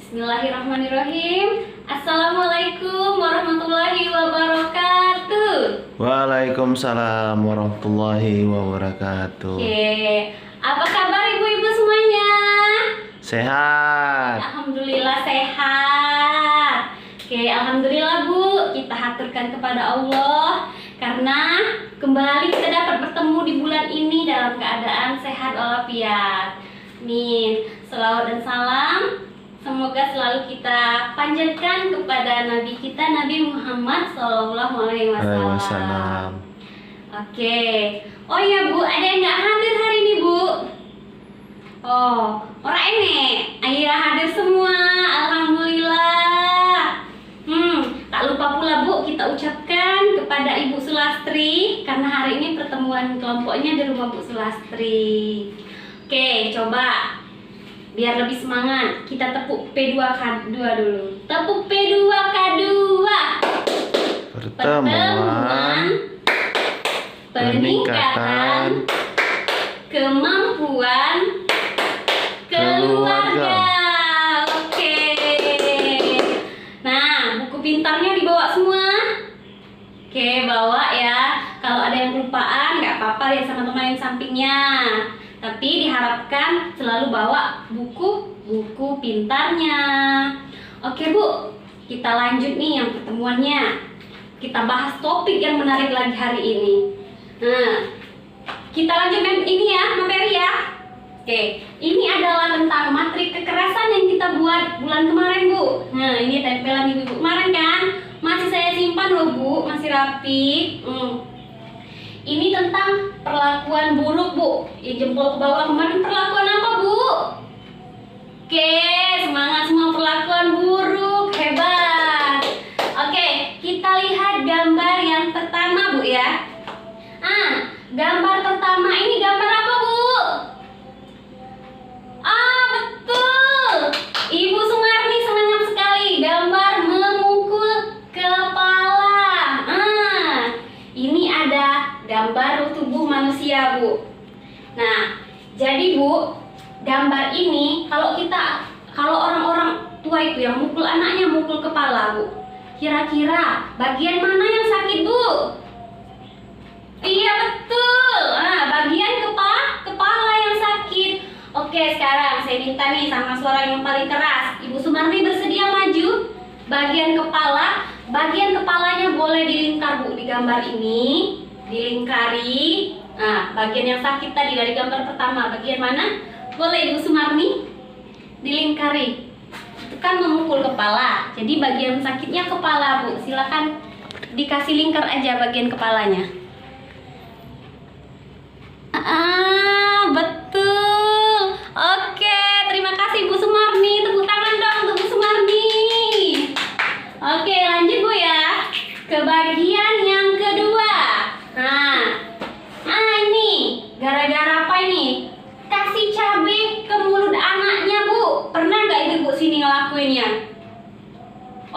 Bismillahirrahmanirrahim. Assalamualaikum warahmatullahi wabarakatuh. Waalaikumsalam warahmatullahi wabarakatuh. Oke, apa kabar ibu-ibu semuanya? Sehat. Alhamdulillah sehat. Oke, alhamdulillah Bu, kita haturkan kepada Allah karena kembali kita dapat bertemu di bulan ini dalam keadaan sehat walafiat. Amin. Selawat dan salam semoga selalu kita panjatkan kepada Nabi kita Nabi Muhammad SAW. Oke. Oh ya Bu, ada yang nggak hadir hari ini Bu? Oh, orang ini. Ayah hadir semua. Alhamdulillah. Tak lupa pula Bu, kita ucapkan kepada Ibu Sulastri karena hari ini pertemuan kelompoknya di rumah Bu Sulastri. Oke, coba biar lebih semangat, kita tepuk P2K2 dulu. Tepuk P2K2. Pertemuan peningkatan kemampuan keluarga. Oke. Nah, buku pintarnya dibawa semua. Oke, bawa ya. Kalau ada yang kelupaan nggak apa-apa ya sama teman yang sampingnya. Tapi diharapkan selalu bawa buku pintarnya. Oke Bu, kita lanjut nih yang pertemuannya. Kita bahas topik yang menarik lagi hari ini. Nah, kita lanjut ini ya, materi ya. Oke, ini adalah tentang materi kekerasan yang kita buat bulan kemarin Bu. Nah, ini tempelan ibu kemarin kan. Masih saya simpan loh Bu, masih rapi. Ini tentang perlakuan buruk Bu. Jempol ke bawah kemarin perlakuan apa Bu? Oke, semangat semua perlakuan buruk, hebat. Oke, kita lihat gambar yang pertama Bu ya. Gambar pertama ini gambar apa Bu? Betul. Ibu Sumarni semangat sekali. Gambar memukul kepala. Ini ada gambar tubuh manusia Bu. Nah, jadi Bu, gambar ini kalau orang-orang tua itu yang mukul anaknya mukul kepala Bu. Kira-kira bagian mana yang sakit Bu? Iya betul. Bagian kepala yang sakit. Oke, sekarang saya minta nih sama suara yang paling keras. Ibu Sumarni bersedia maju. Bagian kepalanya boleh dilingkar Bu di gambar ini. Dilingkari. Nah, bagian yang sakit tadi dari gambar pertama, bagian mana? Boleh Ibu Sumarni dilingkari. Itu kan memukul kepala. Jadi bagian sakitnya kepala Bu. Silakan dikasih lingkar aja bagian kepalanya. Betul. Oke, terima kasih Bu Sumarni. Tepuk tangan dong untuk Bu Sumarni. Oke, lanjut Bu ya. Ke bagian yang kedua. Ini gara-gara apa ini? Kasih cabai ke mulut anaknya Bu. Pernah nggak ibu sini ngelakuinnya?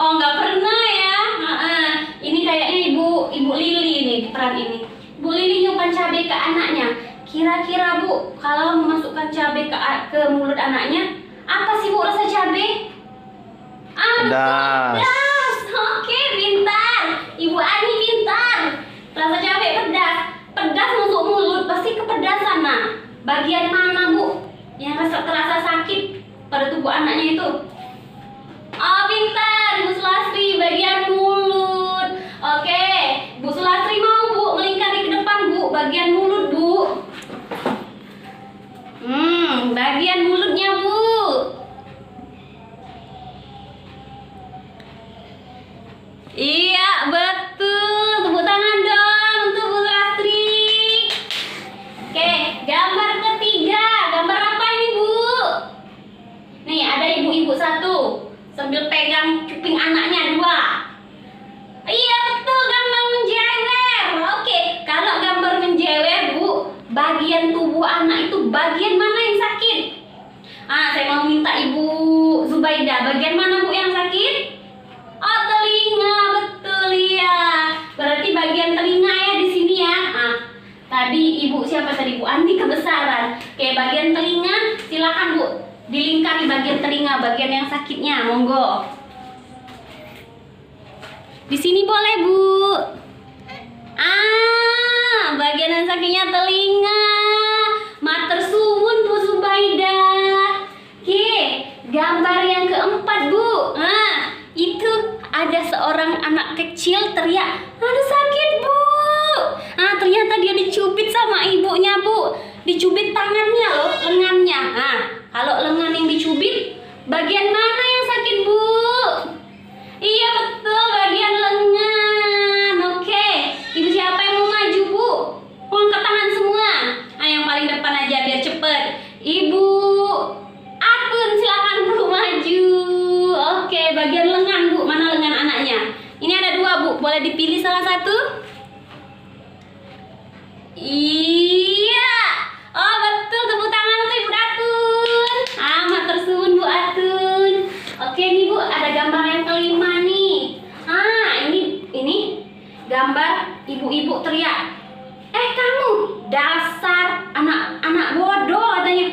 Oh, nggak pernah ya. Ini kayaknya ibu Lili nih peran ini. Bu Lili nyupan cabai ke anaknya. Kira-kira Bu, kalau memasukkan cabai ke mulut anaknya, apa sih Bu rasa cabai? Pedas. Pedas. Oke, pintar. Ibu Ani pintar. Rasa cabai pedas. Pedas masuk mulut pasti kepedasan. Nah, bagian mana Bu yang terasa sakit pada tubuh anaknya itu? Pintar Ibu Sulastri, bagian mulut. Oke, Bu Sulastri mau Bu melingkari ke depan Bu, bagian mulut Bu. Bagian mulutnya Bu. Iya, betul. Tepuk tangan dong untuk Bu Sulastri. Oke, gambar ketiga. Gambar apa ini Bu? Nih, ada ibu-ibu satu sambil pegang cuping anaknya dua. Iya, betul, gambar menjewer. Oke, kalau gambar menjewer Bu, bagian tubuh anak itu bagian mana yang sakit? Saya mau minta Ibu Zubaida, bagian mana Bu yang sakit? Telinga, betul ya. Berarti bagian telinga ya di sini ya. Tadi Ibu siapa tadi Bu? Andi kebesaran. Oke, bagian telinga silakan Bu dilingkari bagian telinga, bagian yang sakitnya, monggo. Di sini boleh, Bu. Bagian yang sakitnya telinga. Matur suwun, Bu Subaidah. Oke, gambar yang keempat, Bu. Itu ada seorang anak kecil teriak, aduh sakit, Bu. Ternyata dia dicubit sama ibunya, Bu. Dicubit tangannya loh, lengannya. Kalau lengan yang dicubit, bagian mana yang sakit, Bu? Iya betul, bagian lengan. Oke, ibu siapa yang mau maju, Bu? Mau angkat tangan semua. Yang paling depan aja biar cepet. Ibu Atun, silakan Bu maju. Oke, bagian lengan, Bu. Mana lengan anaknya? Ini ada 2, Bu. Boleh dipilih salah satu? Iya. Oh betul, tepuk tangan untuk Ibu Atun. Matur suwun, Bu Atun. Oke nih, Bu, ada gambar yang kelima nih. Ini gambar ibu-ibu teriak, kamu dasar anak bodoh katanya.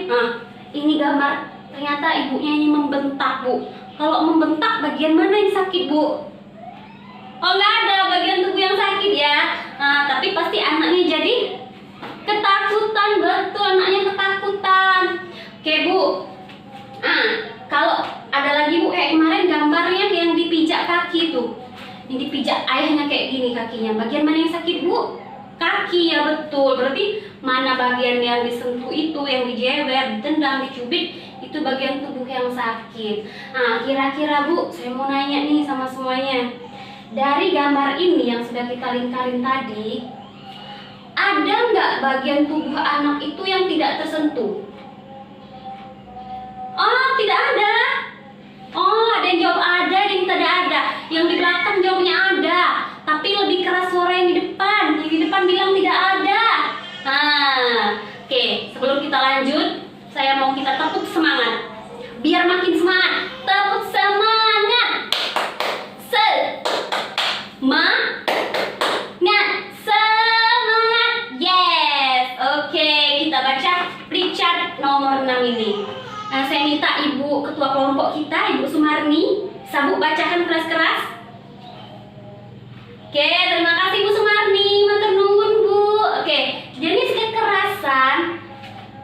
Ini gambar ternyata ibunya ini membentak, Bu. Kalau membentak bagian mana yang sakit, Bu? Oh, nggak ada bagian tubuh yang sakit ya. Tapi pasti anaknya jadi ketakutan, betul, anaknya ketakutan. Oke, Bu. Kalau ada lagi, Bu, kayak kemarin gambarnya yang dipijak kaki tuh. Ini dipijak ayahnya kayak gini kakinya. Bagian mana yang sakit, Bu? Kaki, ya betul. Berarti mana bagian yang disentuh itu, yang dijewer, ditendang, dicubit, itu bagian tubuh yang sakit. Kira-kira, Bu, saya mau nanya nih sama semuanya. Dari gambar ini yang sudah kita lingkarin tadi, ada nggak bagian tubuh anak itu yang tidak tersentuh? Oh, tidak ada. Oh, ada yang jawab ada, ada yang tidak ada. Yang di belakang jawabnya ada, tapi lebih keras suara yang di depan. Yang di depan bilang tidak ada. Oke, sebelum kita lanjut, saya mau kita tepuk semangat. Biar makin semangat. Tepuk semangat. Semangat. Yes. Oke, kita baca Richard nomor 6 ini. Saya minta Ibu Ketua Kelompok kita, Ibu Sumarni, bisa Bu bacakan keras-keras. Oke, terima kasih Bu Sumarni, matur nuwun, Bu. Oke, jenis kekerasan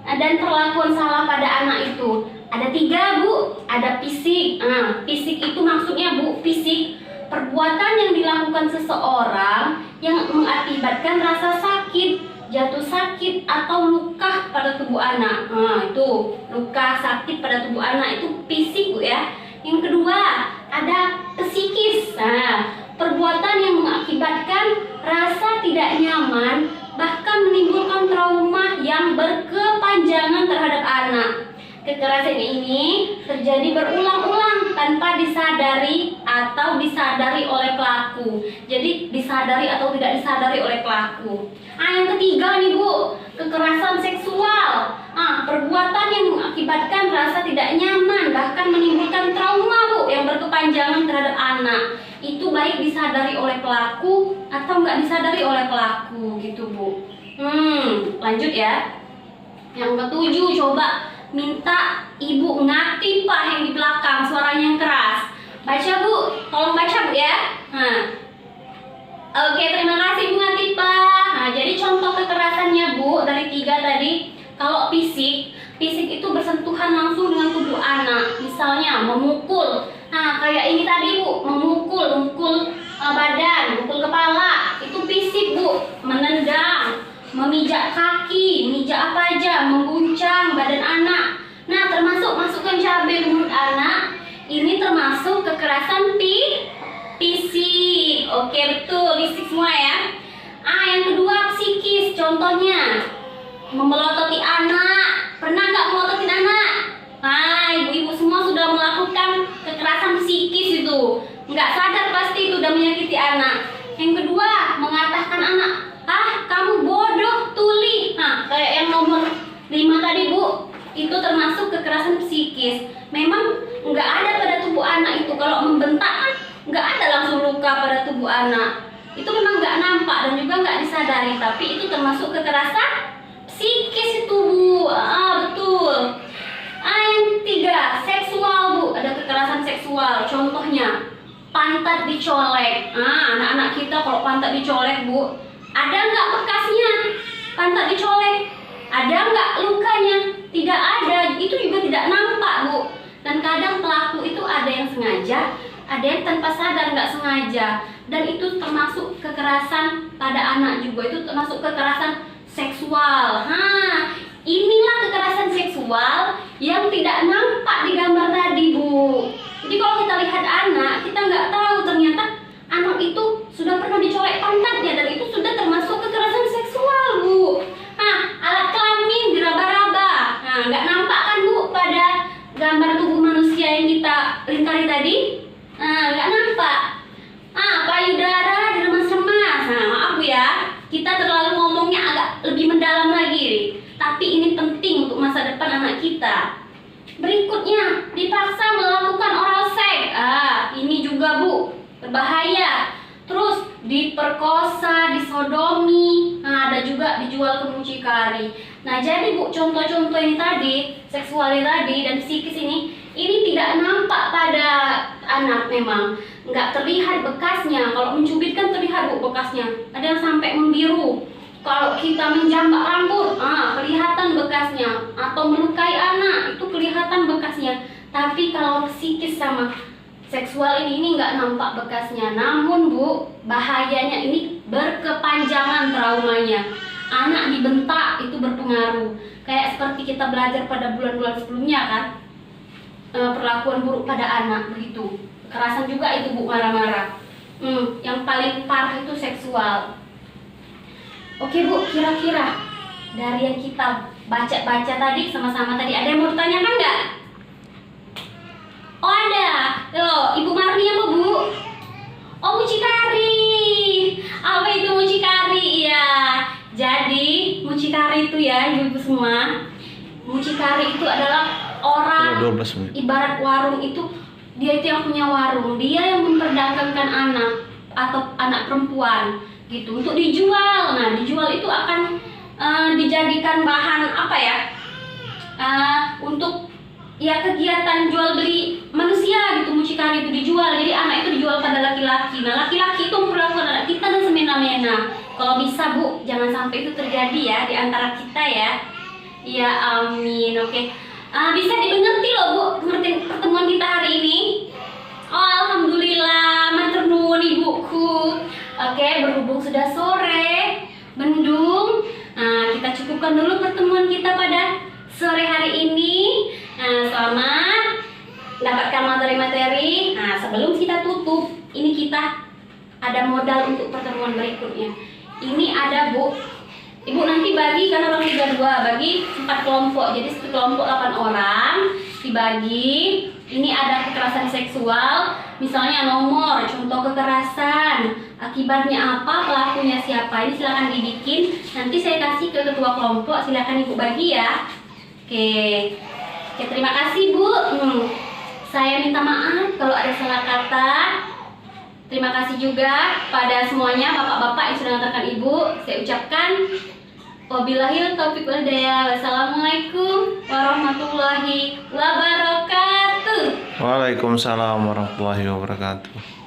dan perlakuan salah pada anak itu ada 3, Bu. Ada fisik. Fisik itu maksudnya, Bu, fisik perbuatan yang dilakukan seseorang yang mengakibatkan rasa sakit, jatuh sakit, atau luka pada tubuh anak. Itu luka sakit pada tubuh anak itu fisik, Bu, ya. Yang kedua, ada psikis. Perbuatan yang mengakibatkan rasa tidak nyaman, bahkan menimbulkan trauma yang berkepanjangan terhadap anak. Kekerasan ini terjadi berulang-ulang tanpa disadari atau disadari oleh pelaku. Jadi disadari atau tidak disadari oleh pelaku. Yang ketiga nih, Bu, kekerasan seksual. Perbuatan yang mengakibatkan rasa tidak nyaman, bahkan menimbulkan trauma, Bu, yang berkepanjangan terhadap anak. Itu baik disadari oleh pelaku atau nggak disadari oleh pelaku, gitu, Bu. Lanjut ya. Yang ketujuh, coba minta Ibu Ngatifah yang di belakang, suaranya yang keras. Baca, Bu, tolong baca, Bu, ya. Oke, terima kasih Bu Ngatifah. Jadi contoh kekerasannya, Bu, dari 3 tadi. Kalau fisik itu bersentuhan langsung dengan tubuh anak. Misalnya memukul. Kayak ini tadi, Bu, memukul badan, mukul kepala. Itu fisik, Bu. Menendang, memijak kaki, mijak apa aja, mengguncang badan anak. Termasuk masukkan cabai ke mulut anak. Ini termasuk kekerasan fisik. Oke, betul, fisik semua ya. Yang kedua, psikis. Contohnya memelototi anak. Pernah nggak melototin anak? Ibu-ibu semua sudah melakukan kekerasan psikis itu. Nggak sadar pasti itu udah menyakiti anak. Yang kedua, mengatakan anak, kamu bodoh, tuli. Kayak yang nomor 5 tadi, Bu. Itu termasuk kekerasan psikis. Memang nggak ada pada tubuh anak itu. Kalau membentak kan nggak ada langsung luka pada tubuh anak. Itu memang nggak nampak dan juga nggak disadari. Tapi itu termasuk kekerasan psikis itu, Bu. Betul. Yang 3 seksual. Contohnya, pantat dicolek. Anak-anak kita kalau pantat dicolek, Bu, ada nggak bekasnya? Pantat dicolek, ada nggak lukanya? Tidak ada. Itu juga tidak nampak, Bu. Dan kadang pelaku itu ada yang sengaja, ada yang tanpa sadar nggak sengaja. Dan itu termasuk kekerasan pada anak juga. Itu termasuk kekerasan seksual. Inilah kekerasan seksual yang tidak nampak di gambar tadi, Bu. Jadi kalau kita lihat anak, kita nggak tahu ternyata anak itu sudah pernah dicolek pantatnya, dan itu sudah termasuk kekerasan seksual, Bu. Alat kelamin diraba-raba. Nggak nampak kan, Bu, pada gambar tubuh manusia yang kita lingkari tadi? Nggak nampak. Payudara diremas-remas. Maaf, Bu ya, kita terlalu ngomongnya agak lebih mendalam lagi. Tapi ini penting untuk masa depan anak kita. Berikutnya, dipaksa melakukan oral seks. Ini juga, Bu, berbahaya. Terus diperkosa, disodomi. Ada juga dijual ke mucikari. Nah, jadi Bu, contoh-contoh ini tadi, seksual ini tadi dan psikis ini tidak nampak pada anak memang. Nggak terlihat bekasnya. Kalau mencubit kan terlihat, Bu, bekasnya. Ada yang sampai membiru. Kalau kita menjambak rambut, kelihatan bekasnya. Atau melukai anak, itu kelihatan bekasnya. Tapi kalau psikis sama seksual ini nggak nampak bekasnya. Namun, Bu, bahayanya ini berkepanjangan traumanya. Anak dibentak itu berpengaruh. Kayak seperti kita belajar pada bulan-bulan sebelumnya kan, perlakuan buruk pada anak begitu. Kekerasan juga itu, Bu, marah-marah. Yang paling parah itu seksual. Oke, Bu, kira-kira dari yang kita baca-baca tadi sama-sama tadi, ada yang mau ditanyakan nggak? Oh, ada. Loh, Ibu Marni apa, Bu? Oh, mucikari. Apa itu mucikari? Iya. Jadi, mucikari itu ya, Ibu-ibu semua. Mucikari itu adalah orang, 12 menit. ibarat warung itu, dia itu yang punya warung, dia yang memperdagangkan anak atau anak perempuan gitu untuk dijual. Nah, dijual itu akan dijadikan bahan apa ya, untuk ya kegiatan jual beli manusia gitu. Mucikari itu dijual, jadi anak itu dijual pada laki-laki. Nah, laki-laki itu memperlakukan anak kita dan semena-mena. Kalau bisa, Bu, jangan sampai itu terjadi ya di antara kita ya. Ya, amin. Oke. Bisa dimengerti loh, Bu, pertemuan kita hari ini. Oh, alhamdulillah, matur nuwun Ibuku. Oke, berhubung sudah sore, mendung, kita cukupkan dulu pertemuan kita pada sore hari ini. Selamat dapatkan materi-materi. Sebelum kita tutup, ini kita ada modal untuk pertemuan berikutnya. Ini ada, Bu, Ibu nanti bagi, karena orang 32, bagi 4 kelompok. Jadi satu kelompok 8 orang dibagi. Ini ada kekerasan seksual, misalnya nomor, contoh kekerasan, akibatnya apa, pelakunya siapa. Ini silakan dibikin. Nanti saya kasih ke ketua kelompok, silakan Ibu bagi ya. Oke, terima kasih, Bu. Saya minta maaf kalau ada salah kata. Terima kasih juga pada semuanya bapak-bapak yang sudah mengantarkan Ibu. Saya ucapkan wabillahi taufiq wal hidayah. Wassalamualaikum warahmatullahi wabarakatuh. Waalaikumsalam warahmatullahi wabarakatuh.